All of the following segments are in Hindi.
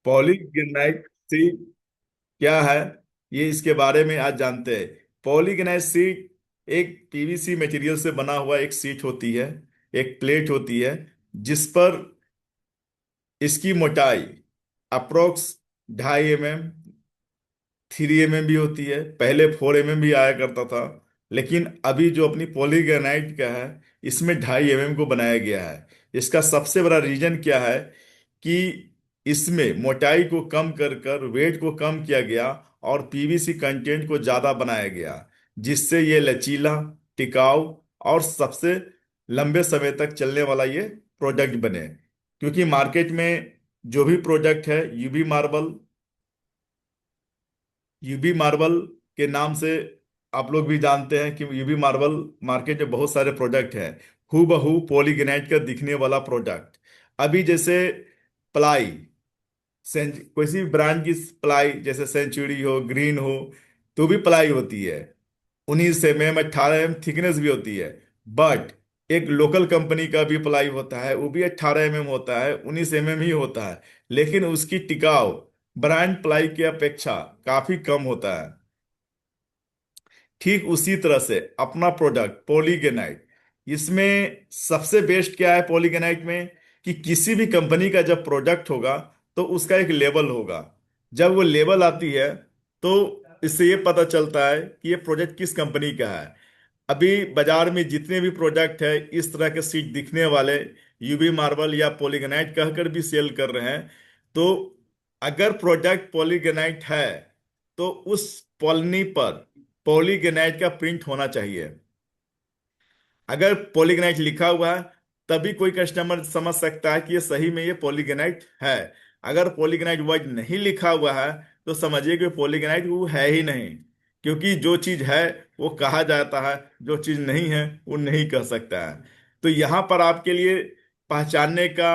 पॉलीग्रेनाइट शीट क्या है, ये इसके बारे में आज जानते हैं। पॉलीग्रेनाइट शीट एक पीवीसी मटेरियल से बना हुआ एक शीट होती है, एक प्लेट होती है, जिस पर इसकी मोटाई अप्रोक्स 2.5 mm, 3 mm भी होती है। पहले 4 mm भी आया करता था, लेकिन अभी जो अपनी पॉलीग्रेनाइट का है, इसमें 2.5 mm को बनाया गया है। इसका सबसे बड़ा रीजन क्या है कि इसमें मोटाई को कम कर कर वेट को कम किया गया और पीवीसी कंटेंट को ज्यादा बनाया गया, जिससे ये लचीला, टिकाऊ और सबसे लंबे समय तक चलने वाला ये प्रोडक्ट बने। क्योंकि मार्केट में जो भी प्रोडक्ट है, यूबी मार्बल के नाम से आप लोग भी जानते हैं कि यूबी मार्बल मार्केट में बहुत सारे प्रोडक्ट हैं, हू बहू पॉलीग्रेनाइट का दिखने वाला प्रोडक्ट। अभी जैसे प्लाई, किसी भी ब्रांड की प्लाई, जैसे सेंचुरी हो, ग्रीन हो, तो भी प्लाई होती है। 19 mm 18 mm थिकनेस भी होती है। बट एक लोकल कंपनी का भी प्लाई होता है, वो भी 18 mm होता है, 19 mm ही होता है, लेकिन उसकी टिकाव ब्रांड प्लाई की अपेक्षा काफी कम होता है। ठीक उसी तरह से अपना प्रोडक्ट पॉलीगेनाइट, इसमें सबसे बेस्ट क्या है पॉलीगेनाइट में, कि किसी भी कंपनी का जब प्रोडक्ट होगा तो उसका एक लेबल होगा। जब वो लेबल आती है तो इससे ये पता चलता है कि ये प्रोडक्ट किस कंपनी का है। अभी बाजार में जितने भी प्रोडक्ट है इस तरह के सीट दिखने वाले, यूवी मार्बल या पॉलीगेनाइट कहकर भी सेल कर रहे हैं। तो अगर प्रोडक्ट पॉलीगेनाइट है तो उस पॉलिनी पर पॉलीगेनाइट का प्रिंट होना चाहिए। अगर पॉलीगेनाइट लिखा हुआ है तभी कोई कस्टमर समझ सकता है कि ये सही में ये पॉलीगेनाइट है। अगर पॉलीगेनाइट वर्ड नहीं लिखा हुआ है तो समझिए कि पॉलीगेनाइट वो है ही नहीं। क्योंकि जो चीज है वो कहा जाता है, जो चीज नहीं है वो नहीं कह सकता है। तो यहाँ पर आपके लिए पहचानने का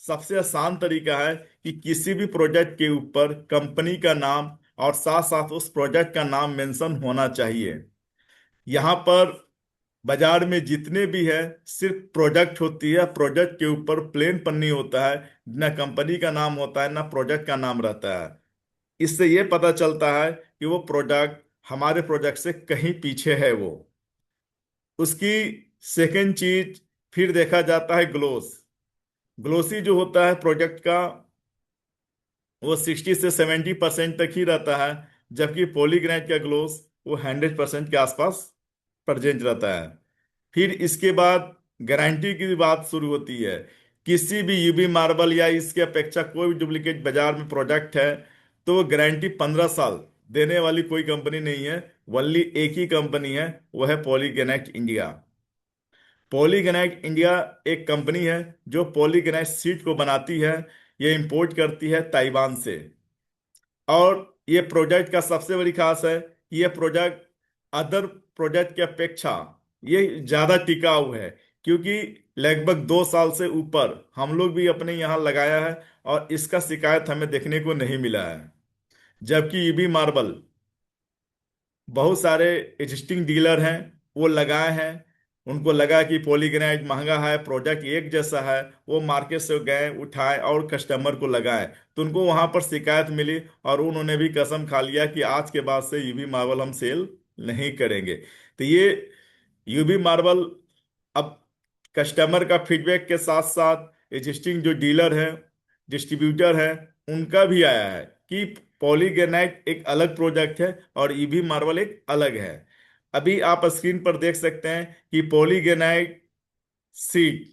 सबसे आसान तरीका है कि किसी भी प्रोडक्ट के ऊपर कंपनी का नाम और साथ साथ उस प्रोडक्ट का नाम मेंशन होना चाहिए। यहाँ पर बाजार में जितने भी है सिर्फ प्रोडक्ट होती है, प्रोडक्ट के ऊपर प्लेन पन्नी होता है, ना कंपनी का नाम होता है ना प्रोडक्ट का नाम रहता है। इससे ये पता चलता है कि वो प्रोडक्ट हमारे प्रोडक्ट से कहीं पीछे है वो। उसकी सेकेंड चीज फिर देखा जाता है ग्लोस। ग्लोसी जो होता है प्रोडक्ट का, वो 60 से 70% तक ही रहता है, जबकि पॉलीग्रेनाइट का ग्लोस वो 100% के आसपास प्रेजेंट रहता है। फिर इसके बाद गारंटी की बात शुरू होती है। किसी भी यूबी मार्बल या इसके अपेक्षा कोई भी डुप्लीकेट बाजार में प्रोडक्ट है तो वो गारंटी 15 साल देने वाली कोई कंपनी नहीं है। वनली एक ही कंपनी है, वो है पॉलीगेनाइट इंडिया। पॉलीगेनाइट इंडिया एक कंपनी है जो पॉलीगेनाइट सीट को बनाती है। ये इंपोर्ट करती है ताइवान से। और ये प्रोडक्ट का सबसे बड़ी खास है कि ये प्रोडक्ट अदर प्रोडक्ट की अपेक्षा ये ज्यादा टिकाऊ है। क्योंकि लगभग 2 साल से ऊपर हम लोग भी अपने यहाँ लगाया है और इसका शिकायत हमें देखने को नहीं मिला है। जबकि ईबी मार्बल बहुत सारे एग्जिस्टिंग डीलर हैं, वो लगाए हैं, उनको लगा कि पॉलीग्रेनाइट महंगा है, प्रोडक्ट एक जैसा है, वो मार्केट से गए उठाए और कस्टमर को लगाए, तो उनको वहां पर शिकायत मिली और उन्होंने भी कसम खा लिया कि आज के बाद से यूवी मार्बल हम सेल नहीं करेंगे। तो ये यूवी मार्बल अब कस्टमर का फीडबैक के साथ साथ एग्जिस्टिंग जो डीलर है, डिस्ट्रीब्यूटर है, उनका भी आया है कि पॉलीग्रेनाइट एक अलग प्रोडक्ट है और ईवी मार्बल एक अलग है। अभी आप स्क्रीन पर देख सकते हैं कि पॉलीग्रेनाइट सीट,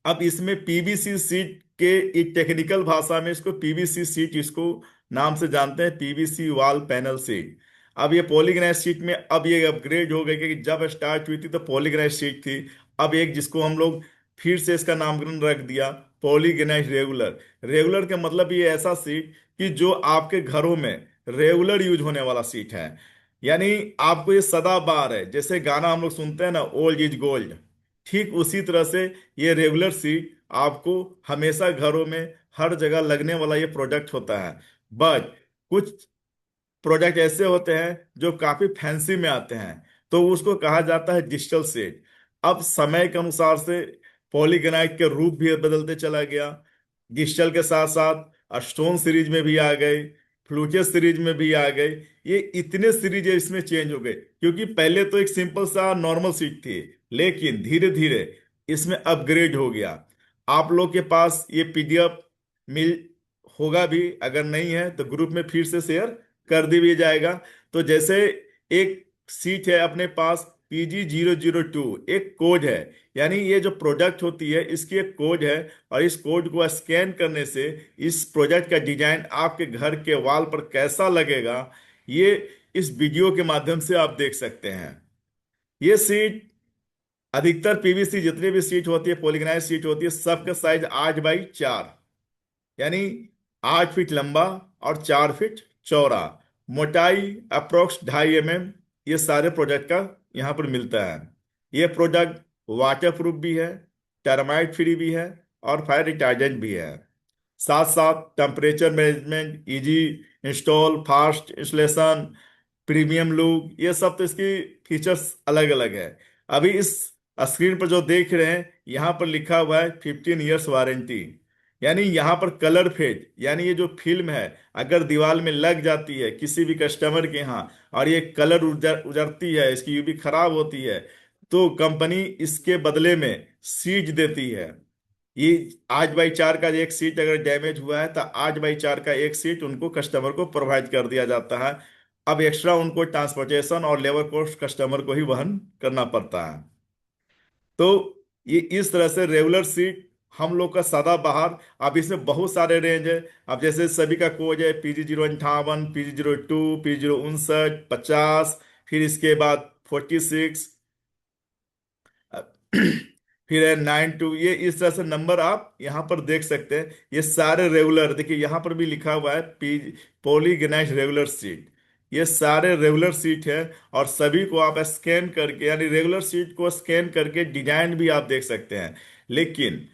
अब इसमें पीवीसी सीट के एक टेक्निकल भाषा में इसको पीवीसी सीट इसको नाम से जानते हैं, पीवीसी वॉल पैनल सीट। अब ये पॉलीग्रेनाइट सीट में अब ये अपग्रेड हो गई, कि जब स्टार्ट हुई थी तो पॉलीग्रेनाइट सीट थी। अब एक जिसको हम लोग फिर से इसका नामकरण रख दिया पॉलीग्रेनाइट रेगुलर। रेगुलर का मतलब ये ऐसा सीट कि जो आपके घरों में रेगुलर यूज होने वाला सीट है। यानी आपको ये सदाबहार है, जैसे गाना हम लोग सुनते हैं ना, ओल्ड इज गोल्ड। ठीक उसी तरह से ये रेगुलर सीट आपको हमेशा घरों में हर जगह लगने वाला ये प्रोडक्ट होता है। बट कुछ प्रोडक्ट ऐसे होते हैं जो काफी फैंसी में आते हैं, तो उसको कहा जाता है डिजिटल सीट। अब समय के अनुसार से पॉलीगेनाइट के रूप भी बदलते चला गया। डिजिटल के साथ साथ स्टोन सीरीज में भी आ गए, फ्लूचेस सीरीज में भी आ गए। ये इतने सीरीज इसमें चेंज हो गए, क्योंकि पहले तो एक सिंपल सा नॉर्मल सीट थी, लेकिन धीरे धीरे इसमें अपग्रेड हो गया। आप लोग के पास ये पीडीएफ मिल होगा भी, अगर नहीं है तो ग्रुप में फिर से शेयर कर दिया जाएगा। तो जैसे एक सीट है अपने पास PG002, एक कोड है, यानी ये जो प्रोडक्ट होती है इसकी एक कोड है, और इस कोड को स्कैन करने से इस प्रोजेक्ट का डिजाइन आपके घर के वॉल पर कैसा लगेगा, ये इस वीडियो के माध्यम से आप देख सकते हैं। ये सीट, अधिकतर पीवीसी जितनी भी सीट होती है, पॉलीगनाइज सीट होती है, सबका साइज 8x4, यानी 8 फीट लंबा और 4 फीट चौड़ा, मोटाई अप्रोक्स 2.5 mm, ये सारे प्रोडक्ट का यहाँ पर मिलता है। ये प्रोडक्ट वाटर प्रूफ भी है, टर्माइट फ्री भी है, और फायर रिटार्डेंट भी है। साथ साथ temperature management, easy install, fast installation, premium look, ये सब तो इसकी फीचर्स अलग अलग है। अभी इस स्क्रीन पर जो देख रहे हैं, यहाँ पर लिखा हुआ है 15 years वारंटी। यानी यहाँ पर कलर फेड, यानी ये जो फिल्म है, अगर दीवार में लग जाती है किसी भी कस्टमर के यहाँ और ये कलर उजरती है, इसकी यूवी खराब होती है, तो कंपनी इसके बदले में सीट देती है। ये 8x4 का एक सीट अगर डैमेज हुआ है तो 8x4 का एक सीट उनको कस्टमर को प्रोवाइड कर दिया जाता है। अब एक्स्ट्रा उनको ट्रांसपोर्टेशन और लेबर कॉस्ट कस्टमर को ही वहन करना पड़ता है। तो ये इस तरह से रेगुलर सीट हम लोग का सदाबहार। अब इसमें बहुत सारे रेंज है। अब जैसे सभी का कोड है PG058, PG02, PG059, 50, फिर इसके बाद 46, फिर है 92। ये इस तरह से नंबर आप यहाँ पर देख सकते हैं। ये सारे रेगुलर, देखिए यहाँ पर भी लिखा हुआ है पी पॉलीगनाइज रेगुलर सीट, ये सारे रेगुलर सीट है। और सभी को आप स्कैन करके, यानी रेगुलर सीट को स्कैन करके डिजाइन भी आप देख सकते हैं। लेकिन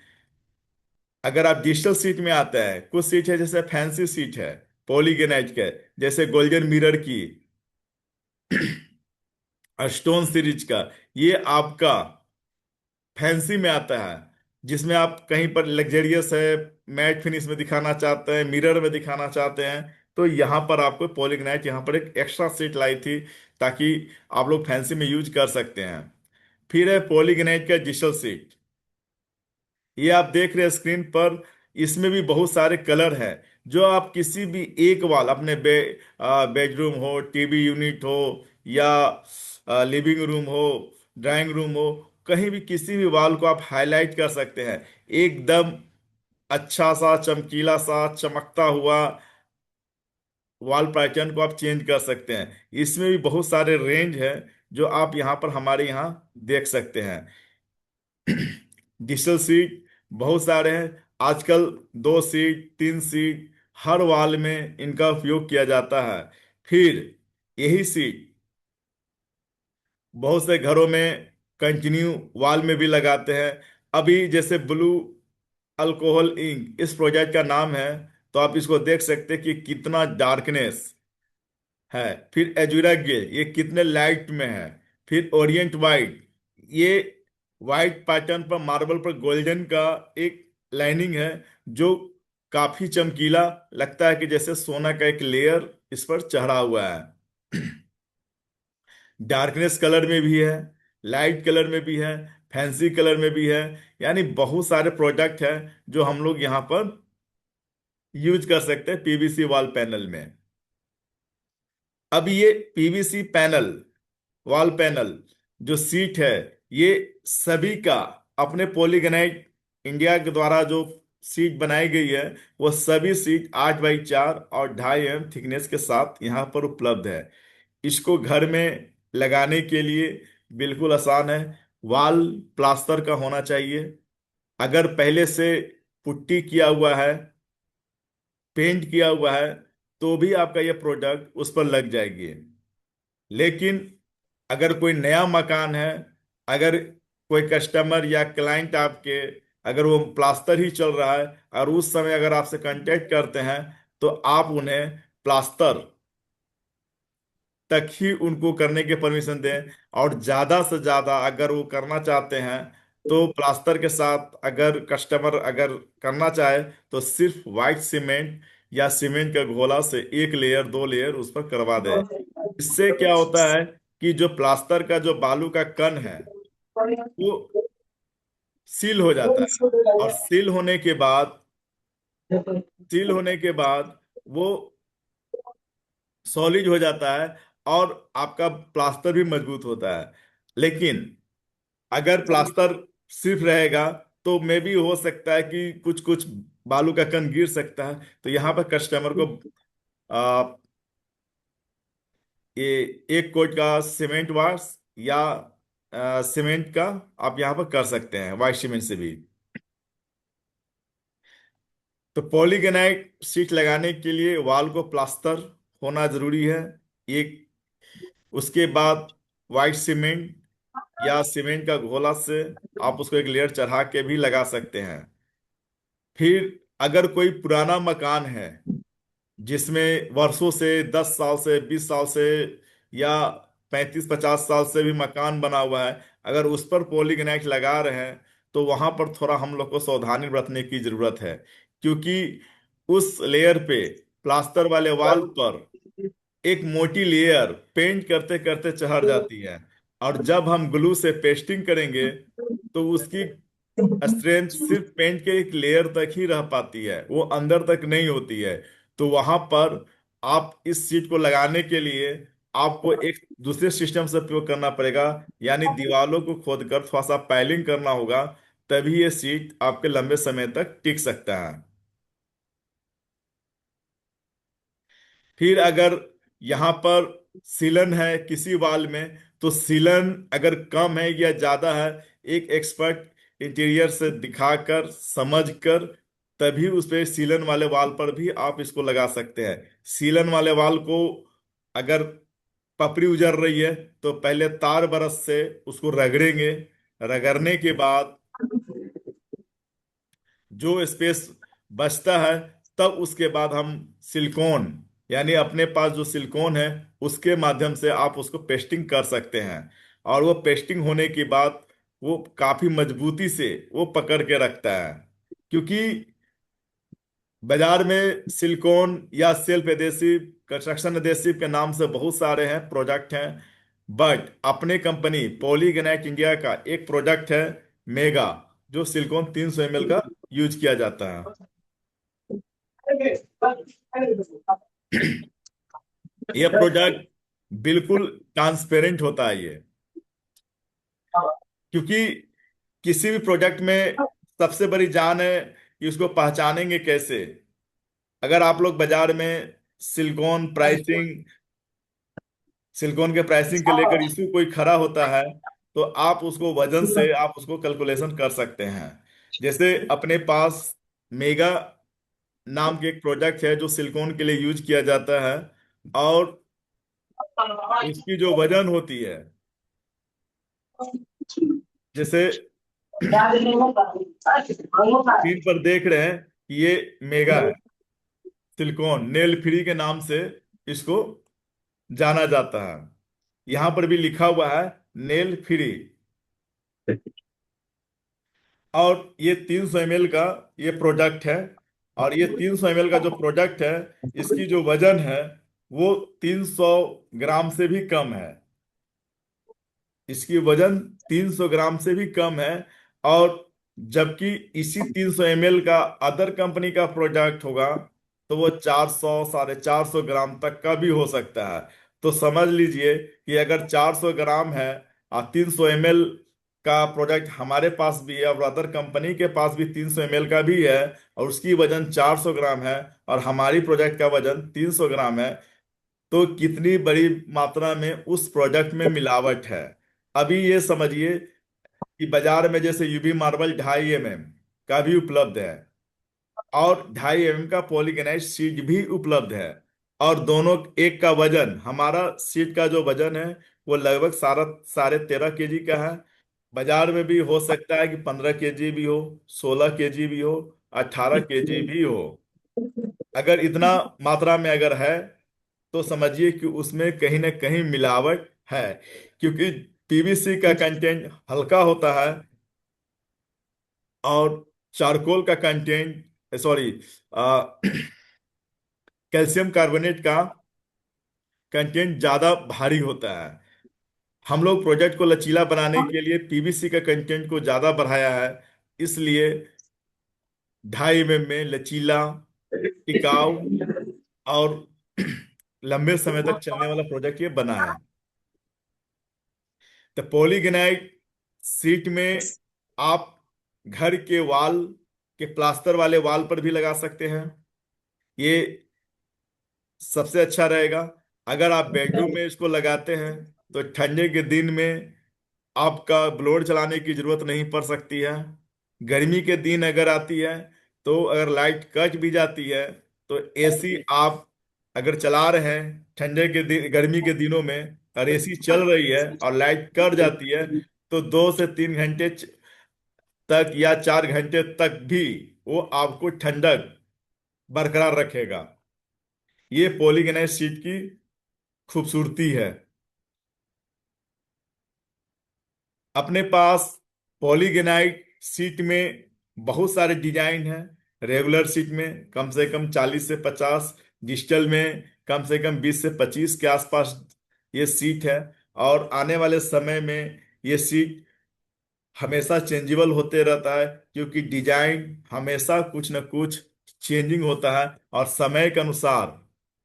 अगर आप डिजिटल सीट में आता है, कुछ सीट है जैसे फैंसी सीट है पॉलीगनाइज के, जैसे गोल्डन मिरर की, स्टोन सीरीज का, ये आपका फैंसी में आता है, जिसमें आप कहीं पर लग्जरियस है, मैट फिनिश में दिखाना चाहते हैं, मिरर में दिखाना चाहते हैं, तो यहाँ पर आपको पॉलीग्नाइट यहाँ पर एक एक्स्ट्रा सीट लाई थी, ताकि आप लोग फैंसी में यूज कर सकते हैं। फिर है पॉलीग्नाइट का डिजिटल सीट, ये आप देख रहे हैं स्क्रीन पर। इसमें भी बहुत सारे कलर हैं, जो आप किसी भी एक वाल अपने बेडरूम हो, टीवी यूनिट हो, या लिविंग रूम हो, ड्राइंग रूम हो, कहीं भी किसी भी वाल को आप हाईलाइट कर सकते हैं। एकदम अच्छा सा चमकीला सा चमकता हुआ वॉल पैटर्न को आप चेंज कर सकते हैं। इसमें भी बहुत सारे रेंज है, जो आप यहाँ पर हमारे यहाँ देख सकते हैं। डिजिटल सीट बहुत सारे हैं आजकल, 2 सीट 3 सीट, हर वॉल में इनका उपयोग किया जाता है। फिर यही सीट बहुत से घरों में कंटिन्यू वॉल में भी लगाते हैं। अभी जैसे ब्लू अल्कोहल इंक इस प्रोजेक्ट का नाम है, तो आप इसको देख सकते हैं कि कितना डार्कनेस है। फिर एजुरा ग्रे, ये कितने लाइट में है। फिर ओरिएंट वाइट, ये वाइट पैटर्न पर मार्बल पर गोल्डन का एक लाइनिंग है, जो काफी चमकीला लगता है, कि जैसे सोना का एक लेयर इस पर चढ़ा हुआ है। डार्कनेस कलर में भी है, लाइट कलर में भी है, फैंसी कलर में भी है। यानी बहुत सारे प्रोडक्ट है जो हम लोग यहाँ पर यूज कर सकते हैं पीवीसी वॉल पैनल में। अब ये पीवीसी पैनल, वॉल पैनल जो सीट है, ये सभी का अपने पॉलीगनाइट इंडिया के द्वारा जो सीट बनाई गई है, वो सभी सीट 8x4 और 2.5 mm थिकनेस के साथ यहाँ पर उपलब्ध है। इसको घर में लगाने के लिए बिल्कुल आसान है। वॉल प्लास्टर का होना चाहिए। अगर पहले से पुट्टी किया हुआ है, पेंट किया हुआ है, तो भी आपका ये प्रोडक्ट उस पर लग जाएगी। लेकिन अगर कोई नया मकान है, अगर कोई कस्टमर या क्लाइंट आपके, अगर वो प्लास्टर ही चल रहा है और उस समय अगर आपसे कांटेक्ट करते हैं, तो आप उन्हें प्लास्टर तक ही उनको करने की परमिशन दें। और ज्यादा से ज्यादा अगर वो करना चाहते हैं तो प्लास्टर के साथ अगर कस्टमर अगर करना चाहे तो सिर्फ वाइट सीमेंट या सीमेंट का घोला से एक लेयर दो लेयर उस पर करवा दे। इससे क्या होता है कि जो प्लास्टर का जो बालू का कण है वो सील हो जाता है, और सील होने के बाद वो सॉलिड हो जाता है, और आपका प्लास्टर भी मजबूत होता है। लेकिन अगर प्लास्टर सिर्फ रहेगा तो मे भी हो सकता है कि कुछ कुछ बालू का कण गिर सकता है। तो यहाँ पर कस्टमर को आ, ये एक कोट का सीमेंट वाश या सीमेंट का आप यहाँ पर कर सकते हैं, वाइट सीमेंट से भी। तो पॉलीगेनाइट शीट लगाने के लिए वॉल को प्लास्टर होना जरूरी है एक। उसके बाद वाइट सीमेंट या सीमेंट का घोला से आप उसको एक लेयर चढ़ा के भी लगा सकते हैं। फिर अगर कोई पुराना मकान है जिसमें वर्षों से 10 साल से 20 साल से या 35-50 साल से भी मकान बना हुआ है, अगर उस पर पॉलीगेनाइट लगा रहे हैं तो वहां पर थोड़ा हम लोग को सावधानी बरतने की जरूरत है। क्योंकि उस लेयर पे, प्लास्टर वाले वाल पर एक मोटी लेयर पेंट करते करते चढ़ जाती है, और जब हम ग्लू से पेस्टिंग करेंगे तो उसकी स्ट्रेंथ सिर्फ पेंट के एक लेयर तक ही रह पाती है, वो अंदर तक नहीं होती है। तो वहां पर आप इस सीट को लगाने के लिए आपको एक दूसरे सिस्टम से प्रयोग करना पड़ेगा, यानी दीवारों को खोदकर थोड़ा सा पाइलिंग करना होगा। तभी ये सीट आपके लंबे समय तक टिक सकता है। फिर अगर यहाँ पर सीलन है किसी वाल में, तो सीलन अगर कम है या ज्यादा है, एक एक्सपर्ट इंटीरियर से दिखाकर समझकर तभी उस पे सीलन वाले वाल पर भी आप इसको लगा सकते हैं। सीलन वाले वाल को अगर पपड़ी उजड़ रही है तो पहले तार ब्रश से उसको रगड़ेंगे। रगड़ने के बाद जो स्पेस बचता है, तब उसके बाद हम सिलिकॉन, यानी अपने पास जो सिलिकॉन है उसके माध्यम से आप उसको पेस्टिंग कर सकते हैं। और वो पेस्टिंग होने के बाद वो काफी मजबूती से वो पकड़ के रखता है। क्योंकि बाजार में सिलिकॉन या सेल्फ एडेसिव, कंस्ट्रक्शन एडेसिव के नाम से बहुत सारे हैं प्रोडक्ट हैं, बट अपने कंपनी पॉलीगेनाइट इंडिया का एक प्रोडक्ट है मेगा, जो सिलिकॉन 300 ml का यूज किया जाता है। ये प्रोडक्ट बिल्कुल ट्रांसपेरेंट होता है ये। क्योंकि किसी भी प्रोडक्ट में सबसे बड़ी जान है कि उसको पहचानेंगे कैसे। अगर आप लोग बाजार में सिलिकॉन प्राइसिंग सिलिकॉन के प्राइसिंग के लेकर इशू कोई खड़ा होता है, तो आप उसको वजन से आप उसको कैलकुलेशन कर सकते हैं। जैसे अपने पास मेगा नाम के एक प्रोडक्ट है जो सिलिकॉन के लिए यूज किया जाता है, और उसकी जो वजन होती है, जैसे स्क्रीन पर देख रहे हैं कि ये मेगा है, सिलिकॉन नेल फ्री के नाम से इसको जाना जाता है। यहां पर भी लिखा हुआ है नेल फ्री। और ये 300 ml का ये प्रोडक्ट है। और ये 300 ml का जो प्रोडक्ट है, इसकी जो वजन है वो 300 ग्राम से भी कम है। इसकी वजन 300 ग्राम से भी कम है। और जबकि इसी 300 ml का अदर कंपनी का प्रोडक्ट होगा तो वो 400 450 ग्राम तक का भी हो सकता है। तो समझ लीजिए कि अगर 400 ग्राम है और 300 ml का प्रोडक्ट हमारे पास भी है, और अदर कंपनी के पास भी 300 ml का भी है, और उसकी वजन 400 ग्राम है, और हमारी प्रोडक्ट का वजन 300 ग्राम है, तो कितनी बड़ी मात्रा में उस प्रोडक्ट में मिलावट है। अभी ये समझिए कि बाजार में जैसे यूबी मार्बल 2.5 mm का भी उपलब्ध है, और 2.5 mm का पॉलीगेनाइट शीट भी उपलब्ध है। और दोनों एक का वजन, हमारा शीट का जो वजन है वो लगभग 13.5 केजी का है। बाजार में भी हो सकता है कि 15 केजी भी हो, 16 केजी भी हो, 18 केजी भी हो। अगर इतना मात्रा में अगर है तो समझिए कि उसमें कहीं ना कहीं मिलावट है। क्योंकि पीवीसी का कंटेंट हल्का होता है, और चारकोल का कंटेंट, सॉरी, कैल्शियम कार्बोनेट का कंटेंट ज्यादा भारी होता है। हम लोग प्रोजेक्ट को लचीला बनाने के लिए पीवीसी का कंटेंट को ज्यादा बढ़ाया है। इसलिए 2.5 mm में लचीला, टिकाऊ और लंबे समय तक चलने वाला प्रोजेक्ट ये बना है। तो पॉलीगेनाइट सीट में आप घर के वॉल के प्लास्टर वाले वॉल पर भी लगा सकते हैं। ये सबसे अच्छा रहेगा। अगर आप बेडरूम में इसको लगाते हैं तो ठंडे के दिन में आपका ब्लोअर चलाने की जरूरत नहीं पड़ सकती है। गर्मी के दिन अगर आती है तो अगर लाइट कट भी जाती है तो एसी आप अगर चला रहे हैं ठंडे के दिन, गर्मी के दिनों में, और एसी चल रही है और लाइट कट जाती है, तो 2 से 3 घंटे तक या 4 घंटे तक भी वो आपको ठंडक बरकरार रखेगा। ये पॉलीगेनाइज शीट की खूबसूरती है। अपने पास पॉलीगेनाइट सीट में बहुत सारे डिजाइन हैं। रेगुलर सीट में कम से कम 40 से 50, डिजिटल में कम से कम 20 से 25 के आसपास ये सीट है। और आने वाले समय में ये सीट हमेशा चेंजेबल होते रहता है, क्योंकि डिजाइन हमेशा कुछ न कुछ चेंजिंग होता है और समय के अनुसार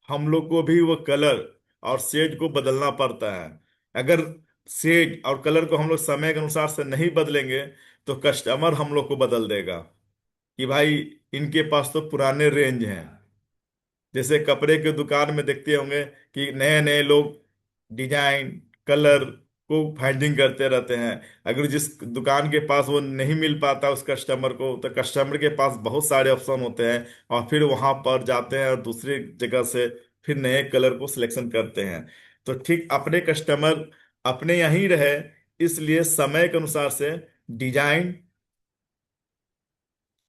हम लोग को भी वो कलर और शेड को बदलना पड़ता है। अगर शेड और कलर को हम लोग समय के अनुसार से नहीं बदलेंगे तो कस्टमर हम लोग को बदल देगा कि भाई इनके पास तो पुराने रेंज हैं। जैसे कपड़े के दुकान में देखते होंगे कि नए नए लोग डिजाइन, कलर को फाइंडिंग करते रहते हैं। अगर जिस दुकान के पास वो नहीं मिल पाता उस कस्टमर को, तो कस्टमर के पास बहुत सारे ऑप्शन होते हैं और फिर वहां पर जाते हैं और दूसरी जगह से फिर नए कलर को सिलेक्शन करते हैं। तो ठीक अपने कस्टमर अपने यहीं रहे, इसलिए समय के अनुसार से डिजाइन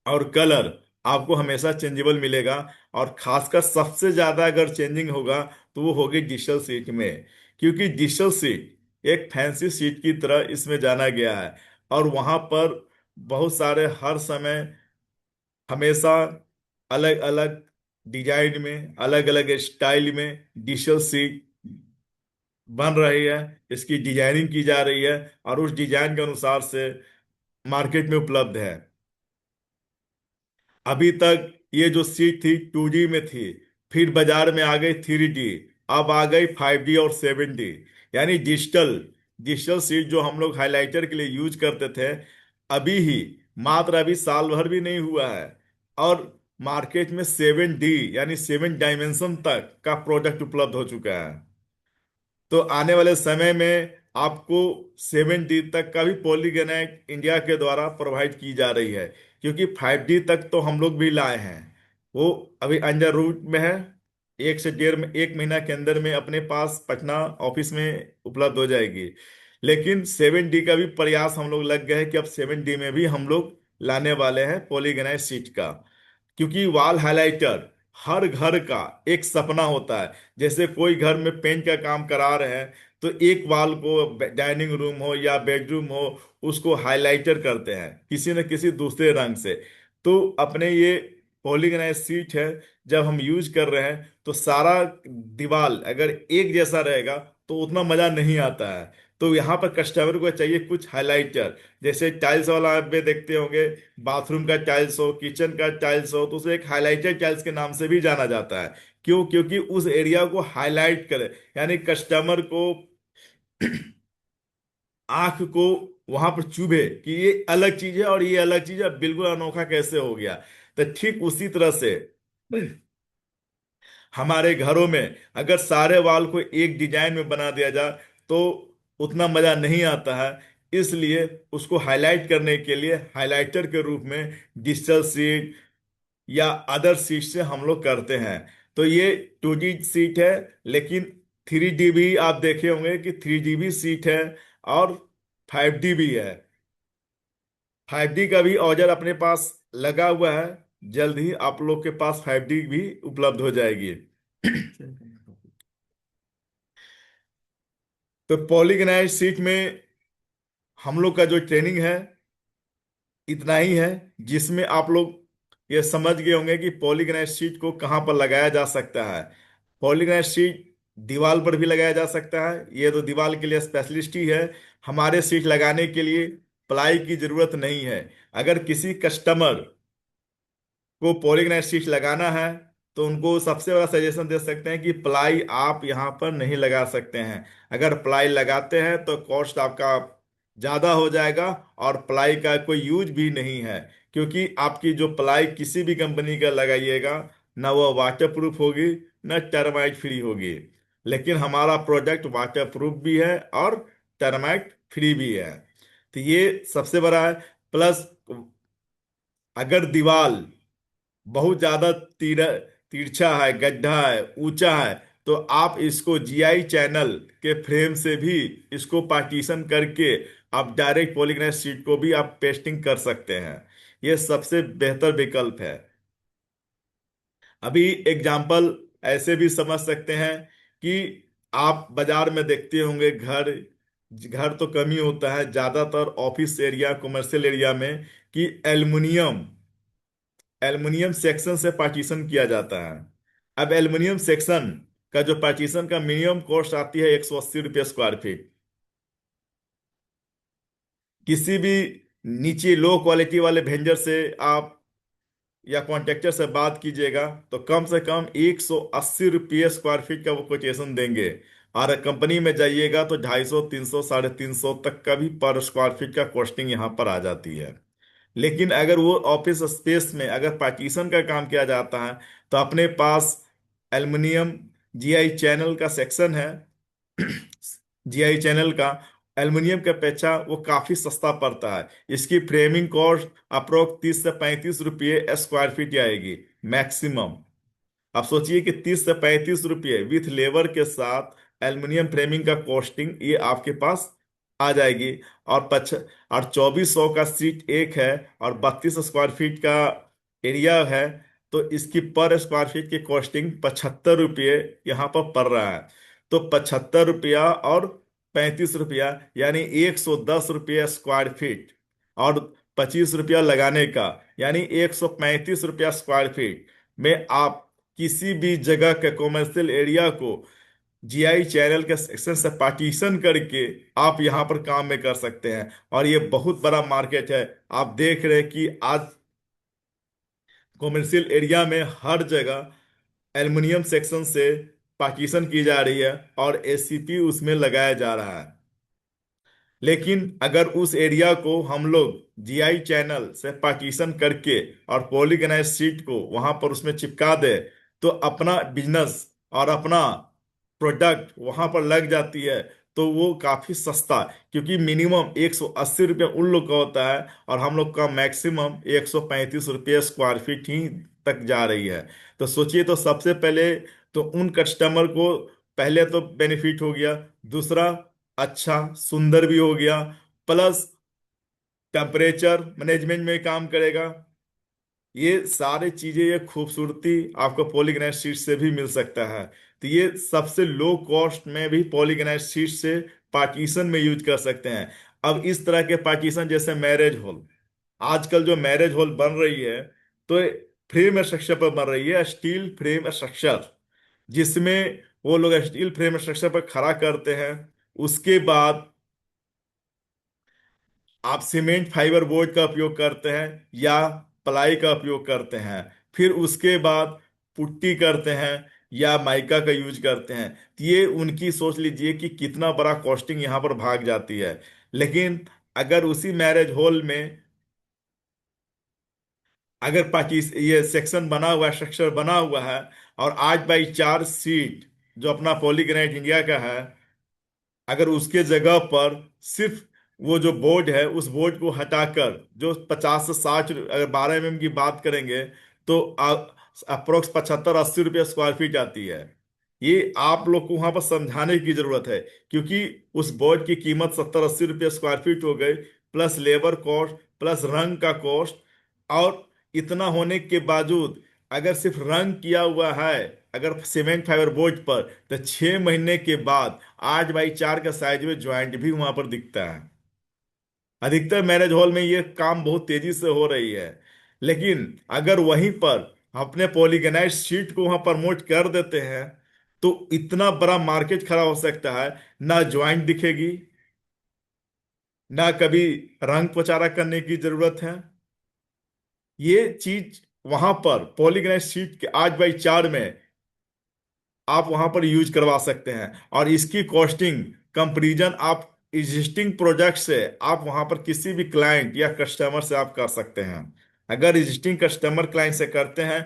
और कलर आपको हमेशा चेंजेबल मिलेगा। और खासकर सबसे ज्यादा अगर चेंजिंग होगा तो वो होगी डिजिटल सीट में, क्योंकि डिजिटल सीट एक फैंसी सीट की तरह इसमें जाना गया है। और वहां पर बहुत सारे हर समय हमेशा अलग अलग डिजाइन में, अलग अलग स्टाइल में डिजिटल सीट बन रही है, इसकी डिजाइनिंग की जा रही है और उस डिजाइन के अनुसार से मार्केट में उपलब्ध है। अभी तक ये जो सीट थी 2G में थी, फिर बाजार में आ गई 3D, अब आ गई 5D और 7D, यानी डिजिटल। डिजिटल सीट जो हम लोग हाइलाइटर के लिए यूज करते थे, अभी ही मात्र अभी साल भर भी नहीं हुआ है और मार्केट में 7D यानी 7 डायमेंशन तक का प्रोडक्ट उपलब्ध हो चुका है। तो आने वाले समय में आपको 7D तक का भी पॉलीगेनाइट इंडिया के द्वारा प्रोवाइड की जा रही है, क्योंकि 5D तक तो हम लोग भी लाए हैं, वो अभी अंडर रूट में है। 1 से 1.5 महीना के अंदर में अपने पास पटना ऑफिस में उपलब्ध हो जाएगी। लेकिन 7D का भी प्रयास हम लोग लग गए हैं कि अब 7D में भी हम लोग लाने वाले हैं पॉलीगेनाइट सीट का। क्योंकि वॉल हाइलाइटर हर घर का एक सपना होता है। जैसे कोई घर में पेंट का काम करा रहे हैं तो एक वॉल को, डाइनिंग रूम हो या बेडरूम हो, उसको हाइलाइटर करते हैं किसी न किसी दूसरे रंग से। तो अपने ये पॉलीगनाइज सीट है, जब हम यूज कर रहे हैं तो सारा दीवार अगर एक जैसा रहेगा तो उतना मजा नहीं आता है। तो यहाँ पर कस्टमर को चाहिए कुछ हाइलाइटर। जैसे टाइल्स वाला आप भी देखते होंगे, बाथरूम का टाइल्स हो, किचन का टाइल्स हो, तो उसे एक हाइलाइटेड टाइल्स के नाम से भी जाना जाता है। क्यों? क्योंकि उस एरिया को हाईलाइट करे, यानी कस्टमर को आंख को वहां पर चुभे कि ये अलग चीज है और ये अलग चीज है, बिल्कुल अनोखा कैसे हो गया। तो ठीक उसी तरह से हमारे घरों में अगर सारे वॉल को एक डिजाइन में बना दिया जाए तो उतना मजा नहीं आता है। इसलिए उसको हाईलाइट करने के लिए हाइलाइटर के रूप में डिजिटल सीट या अदर सीट से हम लोग करते हैं। तो ये 2D सीट है, लेकिन 3D भी आप देखे होंगे कि 3D भी सीट है और 5D भी है। 5D का भी औजार अपने पास लगा हुआ है, जल्द ही आप लोग के पास 5D भी उपलब्ध हो जाएगी। तो पॉलीगनाइज सीट में हम लोग का जो ट्रेनिंग है इतना ही है, जिसमें आप लोग ये समझ गए होंगे कि पॉलीगनाइट शीट को कहाँ पर लगाया जा सकता है। पॉलीगनाइट शीट दीवार पर भी लगाया जा सकता है, ये तो दीवार के लिए स्पेशलिस्ट ही है। हमारे सीट लगाने के लिए प्लाई की जरूरत नहीं है। अगर किसी कस्टमर को पॉलीग्राफ शीट लगाना है तो उनको सबसे बड़ा सजेशन दे सकते हैं कि प्लाई आप यहाँ पर नहीं लगा सकते हैं। अगर प्लाई लगाते हैं तो कॉस्ट आपका ज़्यादा हो जाएगा, और प्लाई का कोई यूज भी नहीं है, क्योंकि आपकी जो प्लाई किसी भी कंपनी का लगाइएगा, ना वो वाटर प्रूफ होगी, ना टर्माइट फ्री होगी। लेकिन हमारा प्रोडक्ट वाटर प्रूफ भी है और टर्माइट फ्री भी है। तो ये सबसे बड़ा है। प्लस अगर दीवार बहुत ज्यादा तिरछा है, गड्ढा है, ऊंचा है, तो आप इसको जीआई चैनल के फ्रेम से भी इसको पार्टीशन करके आप डायरेक्ट पॉलीग्राफ शीट को भी आप पेस्टिंग कर सकते हैं। ये सबसे बेहतर विकल्प है। अभी एग्जाम्पल ऐसे भी समझ सकते हैं कि आप बाजार में देखते होंगे, घर घर तो कम ही होता है, ज्यादातर ऑफिस एरिया, कमर्शियल एरिया में, कि एल्युमिनियम एल्युमिनियम सेक्शन से पार्टीशन किया जाता है। अब एल्युमिनियम सेक्शन का जो पार्टीशन का मिनिमम कॉस्ट आती है 180 रुपये स्क्वायर फीट। किसी भी नीचे लो क्वालिटी वाले वेंडर से आप या कॉन्ट्रैक्टर से बात कीजिएगा तो कम से कम 180 रुपये स्क्वायर फीट का वो कोटेशन देंगे। और कंपनी में जाइएगा तो 250, 300, 350 तक का भी पर स्क्वायर फीट का कॉस्टिंग यहाँ पर आ जाती है। लेकिन अगर वो ऑफिस स्पेस में अगर पार्टीशन का काम किया जाता है तो अपने पास एल्युमिनियम जीआई चैनल का सेक्शन है। जीआई चैनल का एल्युमिनियम के अपेक्षा वो काफी सस्ता पड़ता है। इसकी फ्रेमिंग कॉस्ट अप्रोक्स 30 से 35 रुपये स्क्वायर फीट आएगी मैक्सिमम। आप सोचिए कि 30 से 35 रुपये विथ लेबर के साथ एल्युमिनियम फ्रेमिंग का कॉस्टिंग ये आपके पास आ जाएगी। और 2400 का सीट एक है, और 32 स्क्वायर फीट का एरिया है, तो इसकी पर स्क्वायर फीट की कॉस्टिंग 75 रुपये यहाँ पर पड़ रहा है। तो 75 रुपया और 35 रुपया, यानी 110 रुपये स्क्वायर फीट, और 25 रुपया लगाने का, यानी 135 रुपया स्क्वायर फीट में आप किसी भी जगह के कॉमर्शियल एरिया को जीआई चैनल के सेक्शन से पार्टीशन करके आप यहाँ पर काम में कर सकते हैं। और ये बहुत बड़ा मार्केट है। आप देख रहे हैं कि आज कॉमर्शियल एरिया में हर जगह एल्युमिनियम सेक्शन से पार्टीशन की जा रही है और एसीपी उसमें लगाया जा रहा है। लेकिन अगर उस एरिया को हम लोग जीआई चैनल से पार्टीशन करके और पॉलीगनाइज शीट को वहां पर उसमें चिपका दे, तो अपना बिजनेस और अपना प्रोडक्ट वहां पर लग जाती है। तो वो काफी सस्ता, क्योंकि मिनिमम 180 रुपये उन लोग का होता है और हम लोग का मैक्सिमम 135 रुपये स्क्वायर फीट ही तक जा रही है। तो सोचिए, तो सबसे पहले तो उन कस्टमर को पहले तो बेनिफिट हो गया, दूसरा अच्छा सुंदर भी हो गया, प्लस टेम्परेचर मैनेजमेंट में काम करेगा। ये सारी चीजें, ये खूबसूरती आपको पॉलीग्राफ शीट से भी मिल सकता है। तो ये सबसे लो कॉस्ट में भी पॉलीग्राफ शीट से पार्टीशन में यूज कर सकते हैं। अब इस तरह के पार्टीशन जैसे मैरिज हॉल, आजकल जो मैरिज हॉल बन रही है, तो फ्रेम स्ट्रक्चर पर बन रही है, स्टील फ्रेम स्ट्रक्चर, जिसमें वो लोग स्टील फ्रेम स्ट्रक्चर पर खड़ा करते हैं। उसके बाद आप सीमेंट फाइबर बोर्ड का उपयोग करते हैं या प्लाई का उपयोग करते हैं। फिर उसके बाद पुट्टी करते हैं या माइका का यूज करते हैं। तो ये उनकी सोच लीजिए कि कितना बड़ा कॉस्टिंग यहाँ पर भाग जाती है। लेकिन अगर उसी मैरिज हॉल में अगर ये सेक्शन बना हुआ है, स्ट्रक्चर बना हुआ है, और 8x4 सीट जो अपना पॉलीग्रानाइट इंडिया का है, अगर उसके जगह पर सिर्फ वो जो बोर्ड है उस बोर्ड को हटाकर जो 50 से 60, अगर 12 mm की बात करेंगे, तो अप्रोक्स 75-80 रुपये स्क्वायर फीट आती है। ये आप लोग को वहां पर समझाने की जरूरत है, क्योंकि उस बोर्ड की कीमत 70-80 रुपये स्क्वायर फीट हो गई, प्लस लेबर कॉस्ट, प्लस रंग का कॉस्ट। और इतना होने के बावजूद अगर सिर्फ रंग किया हुआ है, अगर सीमेंट फाइबर बोर्ड पर, तो 6 महीने के बाद 8x4 का साइज में ज्वाइंट भी वहां पर दिखता है। अधिकतर मैरिज हॉल में ये काम बहुत तेजी से हो रही है। लेकिन अगर वहीं पर अपने पॉलीगेनाइज शीट को वहां प्रमोट कर देते हैं तो इतना बड़ा मार्केट खड़ा हो सकता है। ना ज्वाइंट दिखेगी, ना कभी रंग पचारा करने की जरूरत है। ये चीज वहां पर पॉलीगेनाइज शीट के 8x4 में आप वहां पर यूज करवा सकते हैं। और इसकी कॉस्टिंग कंपैरिजन आप एग्जिस्टिंग प्रोजेक्ट से आप वहां पर किसी भी क्लाइंट या कस्टमर से आप कर सकते हैं। अगर एग्जिस्टिंग कस्टमर क्लाइंट से करते हैं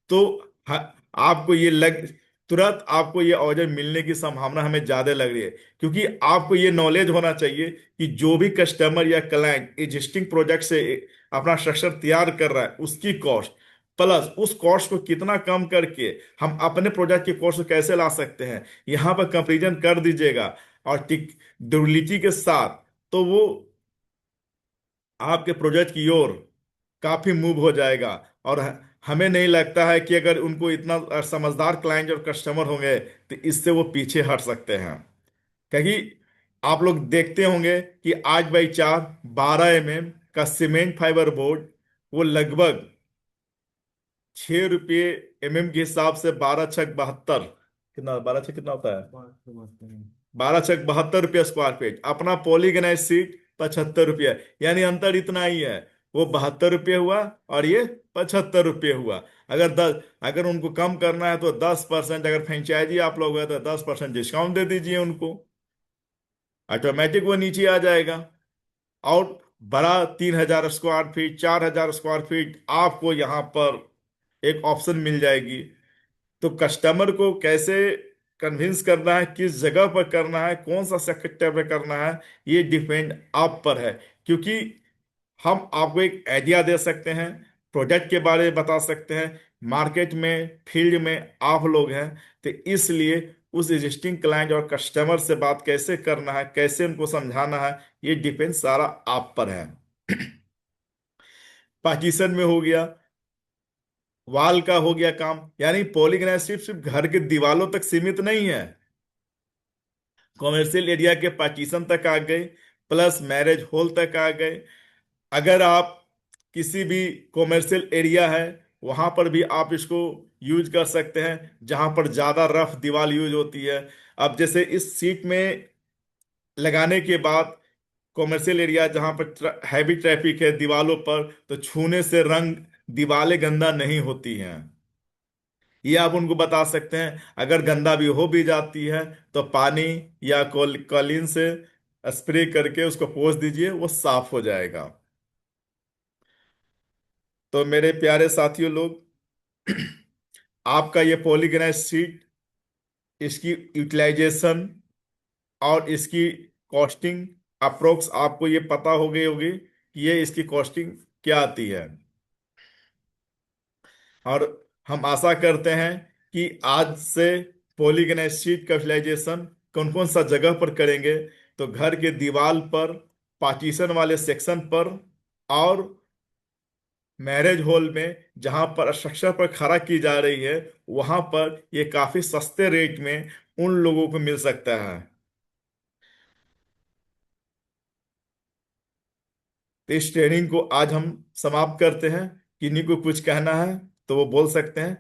तो आपको ये लग तुरंत आपको ये ऑर्डर मिलने की संभावना हमें ज्यादा लग रही है। क्योंकि आपको ये नॉलेज होना चाहिए कि जो भी कस्टमर या क्लाइंट एग्जिस्टिंग प्रोजेक्ट से अपना स्ट्रक्चर तैयार कर रहा है उसकी कॉस्ट प्लस उस कॉस्ट को कितना कम करके हम अपने प्रोजेक्ट की कॉस्ट को कैसे ला सकते हैं, यहाँ पर कंपैरिजन कर दीजिएगा। और टिक ड्यूरेबिलिटी के साथ तो वो आपके प्रोजेक्ट की ओर काफी मूव हो जाएगा। और हमें नहीं लगता है कि अगर उनको इतना समझदार क्लाइंट और कस्टमर होंगे तो इससे वो पीछे हट सकते हैं। क्योंकि आप लोग देखते होंगे कि 8x4 12 mm का सीमेंट फाइबर बोर्ड वो लगभग 6 रुपये के हिसाब से 12×6 = 72। कितना 12×6 कितना होता है? 12×6 = 72 रुपये स्क्वायर फीट। अपना पॉलीगनाइज सीट 75 रुपये। यानी अंतर इतना ही है। वो 72 रुपये हुआ और ये 75 रुपये हुआ। अगर उनको कम करना है तो 10%, अगर फ्रेंचाइजी आप लोग हैं तो 10% डिस्काउंट दे दीजिए उनको, ऑटोमेटिक वो नीचे आ जाएगा। और बड़ा 3,000 स्क्वायर फीट 4,000 स्क्वायर फीट आपको यहाँ पर एक ऑप्शन मिल जाएगी। तो कस्टमर को कैसे कन्विंस करना है, किस जगह पर करना है, कौन सा सेक्टर पे करना है, ये डिपेंड आप पर है। क्योंकि हम आपको एक आइडिया दे सकते हैं, प्रोडक्ट के बारे में बता सकते हैं, मार्केट में फील्ड में आप लोग हैं। तो इसलिए उस एग्जिस्टिंग क्लाइंट और कस्टमर से बात कैसे करना है, कैसे उनको समझाना है, ये डिपेंड सारा आप पर है। पार्टीशन में हो गया, वाल का हो गया काम। यानी पॉलीगनाइज सिर्फ घर के दीवारों तक सीमित नहीं है, कॉमर्शियल एरिया के पार्टीशन तक आ गए, प्लस मैरिज हॉल तक आ गए। अगर आप किसी भी कॉमर्शियल एरिया है वहां पर भी आप इसको यूज कर सकते हैं जहां पर ज्यादा रफ दीवार यूज होती है। अब जैसे इस सीट में लगाने के बाद कॉमर्शियल एरिया जहां पर हैवी ट्रैफिक है दीवारों पर, तो छूने से रंग दीवारें गंदा नहीं होती हैं। ये आप उनको बता सकते हैं। अगर गंदा भी हो भी जाती है तो पानी या कॉलिन से स्प्रे करके उसको पोंछ दीजिए, वो साफ हो जाएगा। तो मेरे प्यारे साथियों लोग, आपका ये पॉलीगनाइज सीट, इसकी यूटिलाइजेशन और इसकी कॉस्टिंग अप्रोक्स आपको ये पता हो गई होगी कि ये इसकी कॉस्टिंग क्या आती है। और हम आशा करते हैं कि आज से पॉलीगनाइज शीट का यूटिलाइजेशन कौन कौन सा जगह पर करेंगे। तो घर के दीवार पर, पार्टीशन वाले सेक्शन पर, और मैरिज हॉल में जहां पर स्ट्रक्चर पर खड़ा की जा रही है वहां पर ये काफी सस्ते रेट में उन लोगों को मिल सकता है। तो इस ट्रेनिंग को आज हम समाप्त करते हैं। किन्हीं को कुछ कहना है तो वो बोल सकते हैं।